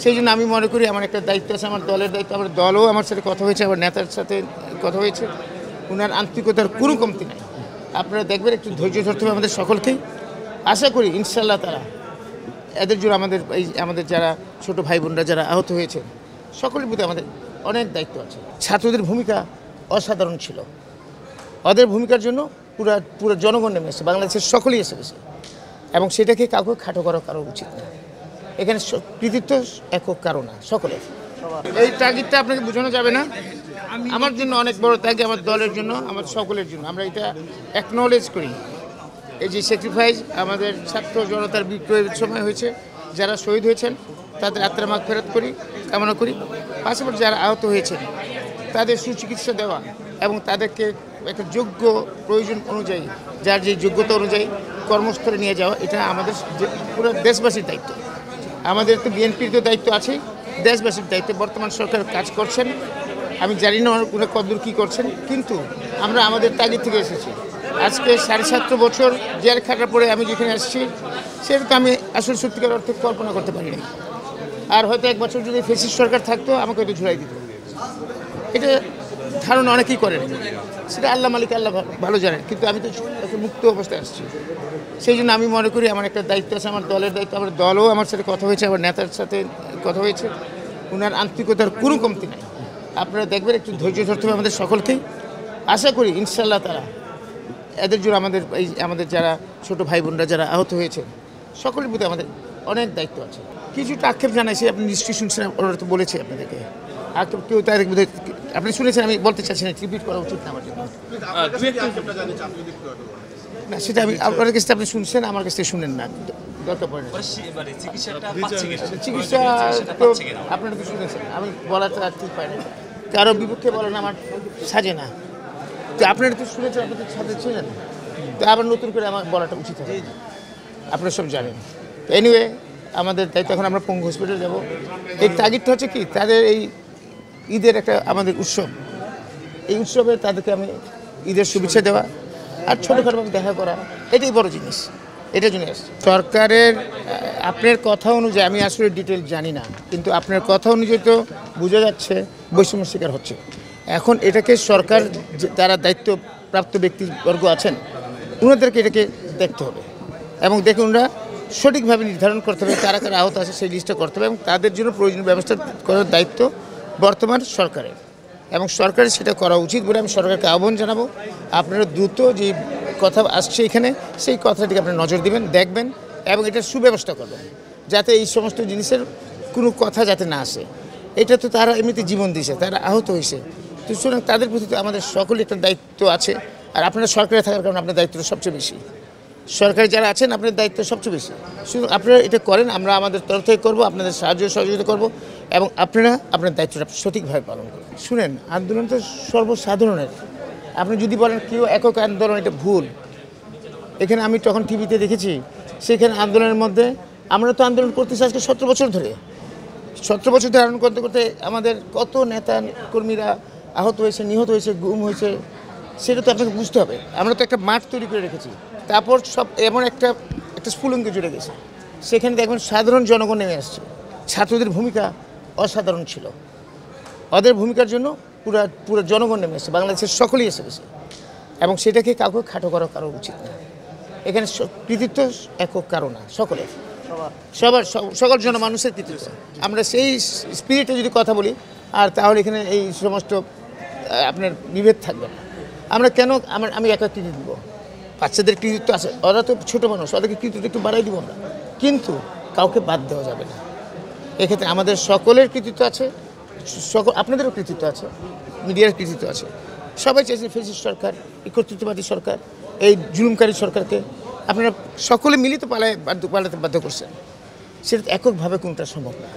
সেই জন্য আমি মনে করি আমার একটা দায়িত্ব আছে, আমার দলের দায়িত্ব। আমার দলও আমার সাথে কথা হয়েছে, আমার নেতার সাথে কথা হয়েছে। ওনার আন্তরিকতার কোনো কমতি নাই। আপনারা দেখবেন, একটু ধৈর্য ধরতে হবে আমাদের সকলকেই। আশা করি ইনশাল্লাহ তারা এদের জন্য আমাদের যারা ছোট ভাই বোনরা যারা আহত হয়েছে সকলের প্রতি আমাদের অনেক দায়িত্ব আছে। ছাত্রদের ভূমিকা অসাধারণ ছিল। ওদের ভূমিকার জন্য পুরো জনগণ নেমে এসেছে, বাংলাদেশের সকলেই এসে গেছে, এবং সেটাকে কাউকে খাটো করা কারো উচিত না। এখানে কৃতিত্ব একক কারো না, সকলের। এই তাগিদটা আপনাকে বোঝানো যাবে না। আমার জন্য অনেক বড় তাগিদ, আমার দলের জন্য, আমার সকলের জন্য। আমরা এটা অ্যাকনলেজ করি। এই যে স্যাক্রিফাইস আমাদের ছাত্র জনতার বিপ্লবের সময় হয়েছে, যারা শহীদ হয়েছেন তাদের আত্মার মাগফিরাত করি, কামনা করি। পাশাপাশি যারা আহত হয়েছেন তাদের সুচিকিৎসা দেওয়া এবং তাদেরকে একটা যোগ্য প্রয়োজন অনুযায়ী, যার যে যোগ্যতা অনুযায়ী কর্মস্থলে নিয়ে যাওয়া, এটা আমাদের পুরো দেশবাসীর দায়িত্ব। আমাদের তো বিএনপির তো দায়িত্ব আছেই, দেশবাসীর দায়িত্ব। বর্তমান সরকার কাজ করছেন, আমি জানি না ওরা কতদূর কী করছেন, কিন্তু আমরা আমাদের তাগিদ থেকে এসেছি। আজকে 7.5 বছর জেল খাটার পরে আমি যেখানে আসছি, সেটা তো আমি আসলে সত্যিকার অর্থে কল্পনা করতে পারিনি। আর হয়তো 1 বছর যদি ফ্যাসিস্ট সরকার থাকতো, আমাকে হয়তো ঝুলাই দিত। এটা ধারণা অনেকেই করেন, সেটা আল্লাহ মালিক, আল্লাহ ভালো জানেন। কিন্তু আমি তো একটা মুক্ত অবস্থায় আসছি। সেই জন্য আমি মনে করি আমার একটা দায়িত্ব আছে, আমার দলের দায়িত্ব। আমার দলও আমার সাথে কথা হয়েছে, আমার নেতার সাথে কথা হয়েছে। ওনার আন্তরিকতার কোনো কমতি নাই। আপনারা দেখবেন, একটু ধৈর্য ধরতে হবে আমাদের সকলকেই। আশা করি ইনশাল্লাহ তারা এদের জন্য আমাদের যারা ছোট ভাই বোনরা যারা আহত হয়েছে সকলের প্রতি আমাদের অনেক দায়িত্ব আছে। কিছুটা আক্ষেপ জানাইছি, আপনি নিশ্চয়ই শুনছেন, ওরা তো বলেছে আপনাদেরকে। আক্ষেপ কেউ তাদের আপনি শুনেছেন, আমি বলতে চাচ্ছি না, রিপিট করা উচিত না আমার জন্য। না, সেটা আমি আপনার কাছ থেকে আপনি শুনছেন, আমার কাছ থেকে শুনেন না, দরকার পড়ে না। চিকিৎসা তো আপনারা তো শুনেছেন, আমি বলাটা ঠিক পাই না, কারো বিপক্ষে বলেন আমার সাজে না। তো আপনারা তো শুনেছেন, আপনি তো সাথে ছিলেন, তো আবার নতুন করে আমার বলাটা উচিত হবে, আপনারা সব জানেন। এনিওয়ে, আমাদের দায়িত্ব। এখন আমরা পঙ্গু হসপিটাল যাব। এই তাগিদটা হচ্ছে কি, তাদের এই ঈদের একটা আমাদের উৎসব, এই উৎসবে তাদেরকে আমি ঈদের শুভেচ্ছা দেওয়া আর ছোটোখাটোভাবে দেখা করা, এটাই বড় জিনিস। এটার জন্য আসছে সরকারের। আপনার কথা অনুযায়ী, আমি আসলে ডিটেল জানি না, কিন্তু আপনার কথা অনুযায়ী তো বোঝা যাচ্ছে বৈষম্যের শিকার হচ্ছে। এখন এটাকে সরকার, যারা দায়িত্বপ্রাপ্ত ব্যক্তিবর্গ আছেন, ওনাদেরকে এটাকে দেখতে হবে এবং দেখুন ওনারা সঠিকভাবে নির্ধারণ করতে হবে কারা কারা আহত আছে, সেই লিস্টটা করতে হবে এবং তাদের জন্য প্রয়োজনীয় ব্যবস্থা করার দায়িত্ব বর্তমান সরকারের, এবং সরকারের সেটা করা উচিত বলে আমি সরকারকে আহ্বান জানাবো। আপনারা দ্রুত যে কথা আসছে এখানে, সেই কথাটিকে আপনারা নজর দিবেন, দেখবেন এবং এটার সুব্যবস্থা করবেন, যাতে এই সমস্ত জিনিসের কোনো কথা যাতে না আসে। এটা তো তারা এমনিতে জীবন দিয়েছে, তারা আহত হয়েছে, তো সুতরাং তাদের প্রতি তো আমাদের সকলের একটা দায়িত্ব আছে। আর আপনারা সরকারে থাকার কারণে আপনার দায়িত্বটা সবচেয়ে বেশি। সরকারে যারা আছেন, আপনার দায়িত্ব সবচেয়ে বেশি। শুধু আপনারা এটা করেন, আমরা আমাদের তরফ থেকে করবো, আপনাদের সাহায্য সহযোগিতা করব এবং আপনারা আপনার দায়িত্বটা সঠিকভাবে পালন করবেন। শুনেন, আন্দোলন তো সর্বসাধারণের। আপনি যদি বলেন কেউ একক আন্দোলন, এটা ভুল। এখানে আমি তখন টিভিতে দেখেছি, সেখানে আন্দোলনের মধ্যে আমরা তো আন্দোলন করতেছি আজকে 17 বছর ধরে। 17 বছর ধরে আন্দোলন করতে করতে আমাদের কত নেতা কর্মীরা আহত হয়েছে, নিহত হয়েছে, গুম হয়েছে, সেটা তো আপনাকে বুঝতে হবে। আমরা তো একটা মাঠ তৈরি করে রেখেছি, তারপর সব এমন একটা স্ফুলঙ্গে জুড়ে গেছে, সেখানে দেখবেন সাধারণ জনগণ নেমে আসছে। ছাত্রদের ভূমিকা অসাধারণ ছিল। ওদের ভূমিকার জন্য পুরো জনগণ নেমে এসেছে, বাংলাদেশের সকলেই এসে গেছে, এবং সেটাকে কাউকে খাটো করা কারো উচিত না। এখানে কৃতিত্ব একক কারো না, সকলের, সকল জনমানুষের কৃতিত্ব। আমরা সেই স্পিরিটে যদি কথা বলি, আর তাহলে এখানে এই সমস্ত আপনার বিভেদ থাকবে না। আমরা কেন আমি একা কৃতিত্ব দিব? বাচ্চাদের কৃতিত্ব আছে, ওরা তো ছোটো মানুষ, ওদেরকে কৃতিত্ব একটু বাড়াই দিব আমরা, কিন্তু কাউকে বাদ দেওয়া যাবে না। এক্ষেত্রে আমাদের সকলের কৃতিত্ব আছে, আপনাদেরও কৃতিত্ব আছে, মিডিয়ার কৃতিত্ব আছে। সবাই চাইছেন ফ্যাসিস্ট সরকার, এই কর্তৃত্ববাদী সরকার, এই জুলুমকারী সরকারকে আপনারা সকলে মিলিত পালাতে বাধ্য করছেন। সেটা এককভাবে কোনটা সম্ভব না।